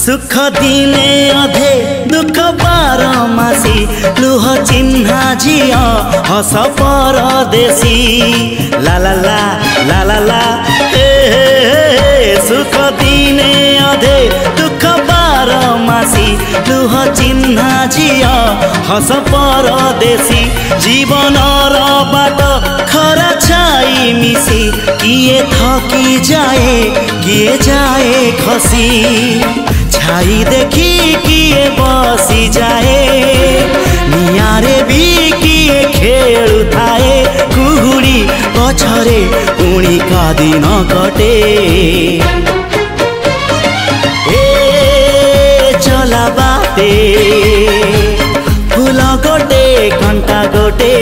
सुख दिने अधे दुख बारमासी लुह चिन्हा झिया हस परदेशी ला ला ला ला ला ला हे सुख दिने अधे दुख बारमासी लुह चिन्हा झिया हस परदेशी जीवन बाट खरा छाई मिसी किए थकी जाए किए जाए खसी छाई देखी किए बसी जाए नियारे भी किए खेलु थाए कुहुड़ी पछरे पुणी का दिन कटे ए चला बाटे फूल गोटे घंटा गोटे